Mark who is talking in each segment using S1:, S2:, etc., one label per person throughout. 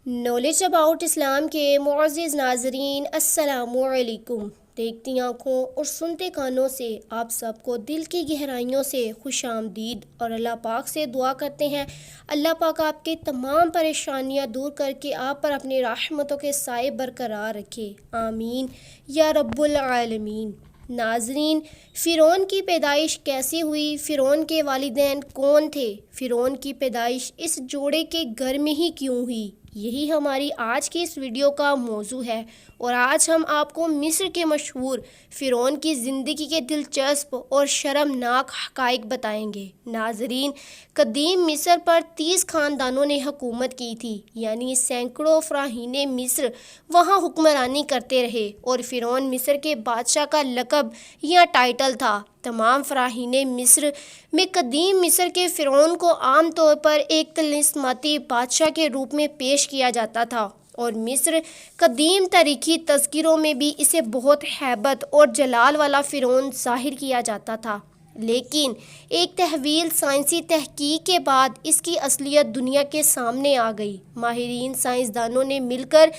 S1: Knowledge about Islam کے معزز ناظرین، السلام علیکم۔ دیکھتی آنکھوں اور سنتے کانوں سے آپ سب کو دل کی گہرائیوں سے خوش آمدید، اور اللہ پاک سے دعا کرتے ہیں اللہ پاک آپ کے تمام پریشانیاں دور کر کے آپ پر اپنی رحمتوں کے سائے برقرار رکھے، آمین یا رب العالمین۔ ناظرین، فرعون کی پیدائش کیسی ہوئی؟ فرعون کے والدین کون تھے؟ فرعون کی پیدائش اس جوڑے کے گھر میں ہی کیوں ہوئی؟ یہی ہماری آج کی اس ویڈیو کا موضوع ہے، اور آج ہم آپ کو مصر کے مشہور فرعون کی زندگی کے دلچسپ اور شرمناک حقائق بتائیں گے۔ ناظرین، قدیم مصر پر 30 خاندانوں نے حکومت کی تھی، یعنی سینکڑوں فراہین مصر وہاں حکمرانی کرتے رہے، اور فرعون مصر کے بادشاہ کا لقب یا ٹائٹل تھا۔ تمام فراہین مصر میں قدیم مصر کے فرعون کو عام طور پر ایک طلسماتی بادشاہ کے روپ میں پیش کیا جاتا تھا، اور مصر قدیم تاریخی تذکروں میں بھی اسے بہت ہیبت اور جلال والا فرعون ظاہر کیا جاتا تھا۔ لیکن ایک طویل سائنسی تحقیق کے بعد اس کی اصلیت دنیا کے سامنے آ گئی۔ ماہرین سائنسدانوں نے مل کر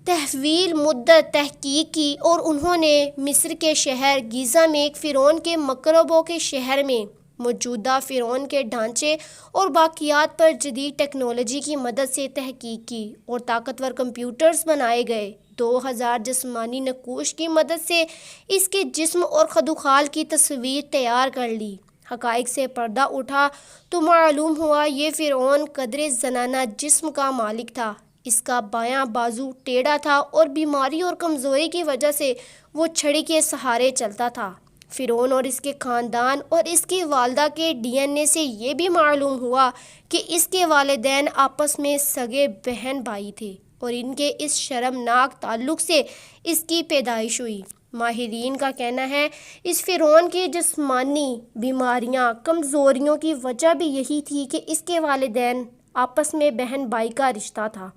S1: طویل مدت تحقیق کی، اور انہوں نے مصر کے شہر گیزا میں ایک فرعون کے مقبروں کے شہر میں موجودہ فرعون کے ڈھانچے اور باقیات پر جدید ٹیکنالوجی کی مدد سے تحقیق کی، اور طاقتور کمپیوٹرز بنائے گئے۔ 2000 جسمانی نقوش کی مدد سے اس کے جسم اور خدوخال کی تصویر تیار کر لی۔ حقائق سے پردہ اٹھا تو معلوم ہوا یہ فرعون قدرے زنانہ جسم کا مالک تھا۔ اس کا بایاں بازو ٹیڑھا تھا، اور بیماری اور کمزوری کی وجہ سے وہ چھڑی کے سہارے چلتا تھا۔ فرعون اور اس کے خاندان اور اس کی والدہ کے ڈی این اے سے یہ بھی معلوم ہوا کہ اس کے والدین آپس میں سگے بہن بھائی تھے، اور ان کے اس شرمناک تعلق سے اس کی پیدائش ہوئی۔ ماہرین کا کہنا ہے اس فرعون کی جسمانی بیماریاں، کمزوریوں کی وجہ بھی یہی تھی کہ اس کے والدین آپس میں بہن بھائی کا رشتہ تھا۔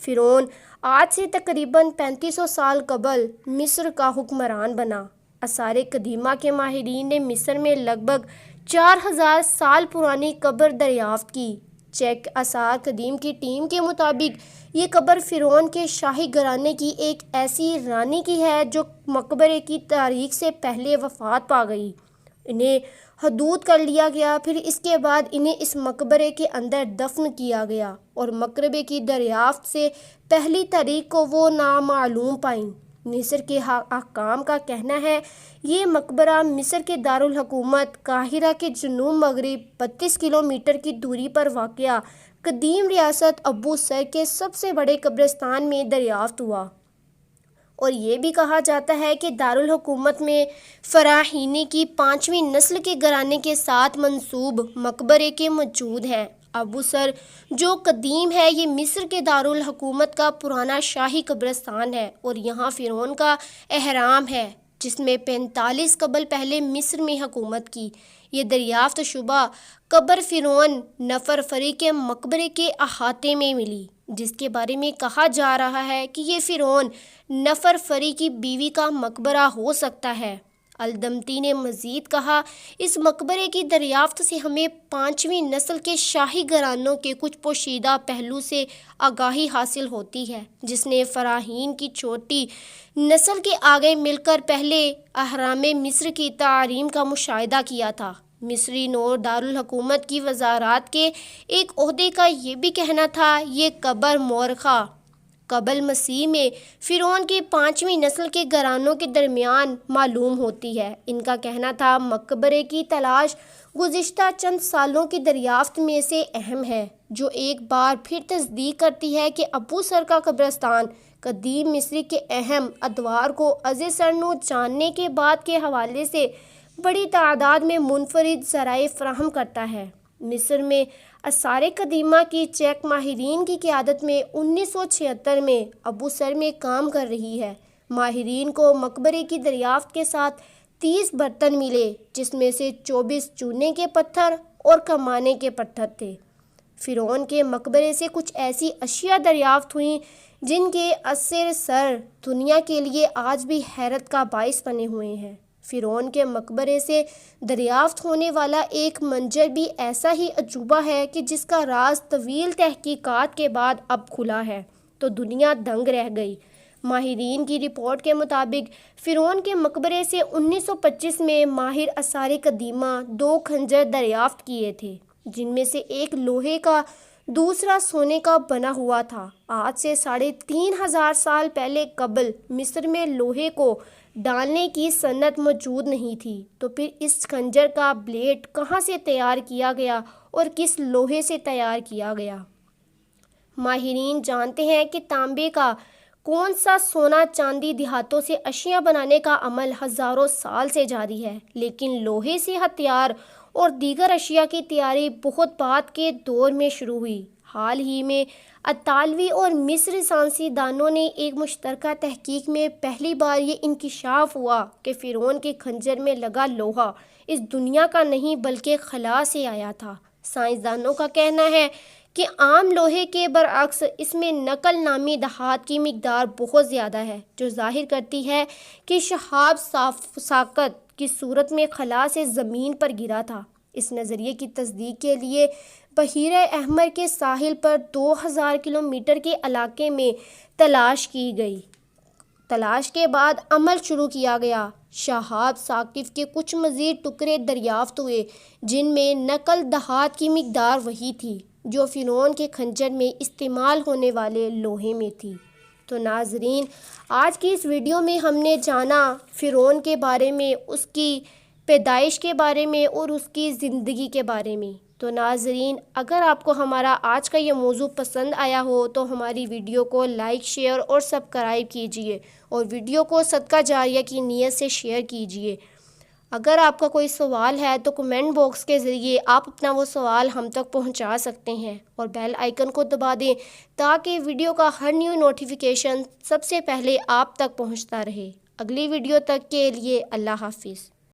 S1: فرعون آج سے تقریباً 3500 سال قبل مصر کا حکمران بنا۔ آثار قدیمہ کے ماہرین نے مصر میں لگ بھگ 4000 سال پرانی قبر دریافت کی۔ چیک آثار قدیم کی ٹیم کے مطابق یہ قبر فرعون کے شاہی گھرانے کی ایک ایسی رانی کی ہے جو مقبرے کی تاریخ سے پہلے وفات پا گئی۔ انہیں حدود کر لیا گیا، پھر اس کے بعد انہیں اس مقبرے کے اندر دفن کیا گیا، اور مقبرے کی دریافت سے پہلی تاریخ کو وہ نامعلوم پائیں۔ مصر کے حکام کا کہنا ہے یہ مقبرہ مصر کے دارالحکومت قاہرہ کے جنوب مغرب 32 کلومیٹر کی دوری پر واقع قدیم ریاست ابو سر کے سب سے بڑے قبرستان میں دریافت ہوا، اور یہ بھی کہا جاتا ہے کہ دارالحکومت میں فراہین کی 5ویں نسل کے گھرانے کے ساتھ منسوب مقبرے کے موجود ہیں۔ ابو سر جو قدیم ہے، یہ مصر کے دارالحکومت کا پرانا شاہی قبرستان ہے، اور یہاں فرعون کا اہرام ہے جس میں 45 قبل پہلے مصر میں حکومت کی۔ یہ دریافت شدہ قبر فرعون نفر فری کے مقبرے کے احاطے میں ملی، جس کے بارے میں کہا جا رہا ہے کہ یہ فرعون نفر فری کی بیوی کا مقبرہ ہو سکتا ہے۔ الدمتی نے مزید کہا اس مقبرے کی دریافت سے ہمیں 5ویں نسل کے شاہی گھرانوں کے کچھ پوشیدہ پہلو سے آگاہی حاصل ہوتی ہے، جس نے فراہین کی چھوٹی نسل کے آگے مل کر پہلے اہرام مصر کی تعمیر کا مشاہدہ کیا تھا۔ مصری نور دارالحکومت کی وزارت کے ایک عہدے کا یہ بھی کہنا تھا یہ قبر مورخہ قبل مسیح میں فرعون کی 5ویں نسل کے گھرانوں کے درمیان معلوم ہوتی ہے۔ ان کا کہنا تھا مقبرے کی تلاش گزشتہ چند سالوں کی دریافت میں سے اہم ہے، جو ایک بار پھر تصدیق کرتی ہے کہ ابو سر کا قبرستان قدیم مصر کے اہم ادوار کو از سرنو جاننے کے بعد کے حوالے سے بڑی تعداد میں منفرد ذرائع فراہم کرتا ہے۔ مصر میں آثار قدیمہ کی چیک ماہرین کی قیادت میں 1976 میں ابو سر میں کام کر رہی ہے۔ ماہرین کو مقبرے کی دریافت کے ساتھ 30 برتن ملے، جس میں سے 24 چونے کے پتھر اور کمانے کے پتھر تھے۔ فرعون کے مقبرے سے کچھ ایسی اشیاء دریافت ہوئیں جن کے اثر سر دنیا کے لیے آج بھی حیرت کا باعث بنے ہوئے ہیں۔ فرعون کے مقبرے سے دریافت ہونے والا ایک منجر بھی ایسا ہی عجوبہ ہے کہ جس کا راز طویل تحقیقات کے بعد اب کھلا ہے۔ تو دنیا دنگ رہ گئی۔ ماہرین کی رپورٹ کے مطابق فرعون کے مقبرے سے 1925 میں ماہر آثار قدیمہ 2 خنجر دریافت کیے تھے، جن میں سے ایک لوہے کا دوسرا سونے کا بنا ہوا تھا۔ آج سے 3500 سال پہلے قبل مصر میں لوہے کو ڈالنے کی صنعت موجود نہیں تھی، تو پھر اس خنجر کا بلیڈ کہاں سے تیار کیا گیا اور کس لوہے سے تیار کیا گیا؟ ماہرین جانتے ہیں کہ تانبے کا کون سا سونا چاندی دھاتوں سے اشیاء بنانے کا عمل ہزاروں سال سے جاری ہے، لیکن لوہے سے ہتھیار اور دیگر اشیاء کی تیاری بہت بعد کے دور میں شروع ہوئی۔ حال ہی میں اطالوی اور مصری سائنسی دانوں نے ایک مشترکہ تحقیق میں پہلی بار یہ انکشاف ہوا کہ فرعون کے خنجر میں لگا لوہا اس دنیا کا نہیں بلکہ خلا سے آیا تھا۔ سائنسدانوں کا کہنا ہے کہ عام لوہے کے برعکس اس میں نقل نامی دھات کی مقدار بہت زیادہ ہے، جو ظاہر کرتی ہے کہ شہاب ساقط کی صورت میں خلا سے زمین پر گرا تھا۔ اس نظریے کی تصدیق کے لیے بحیرہ احمر کے ساحل پر 2000 کلومیٹر کے علاقے میں تلاش کی گئی۔ تلاش کے بعد عمل شروع کیا گیا۔ شہاب ساقط کے کچھ مزید ٹکڑے دریافت ہوئے، جن میں نقل دھات کی مقدار وہی تھی جو فرعون کے خنجر میں استعمال ہونے والے لوہے میں تھی۔ تو ناظرین، آج کی اس ویڈیو میں ہم نے جانا فرعون کے بارے میں، اس کی پیدائش کے بارے میں اور اس کی زندگی کے بارے میں۔ تو ناظرین، اگر آپ کو ہمارا آج کا یہ موضوع پسند آیا ہو تو ہماری ویڈیو کو لائک، شیئر اور سبسکرائب کیجئے، اور ویڈیو کو صدقہ جاریہ کی نیت سے شیئر کیجئے۔ اگر آپ کا کوئی سوال ہے تو کمنٹ باکس کے ذریعے آپ اپنا وہ سوال ہم تک پہنچا سکتے ہیں، اور بیل آئیکن کو دبا دیں تاکہ ویڈیو کا ہر نیو نوٹیفیکیشن سب سے پہلے آپ تک پہنچتا رہے۔ اگلی ویڈیو تک کے لیے اللہ حافظ۔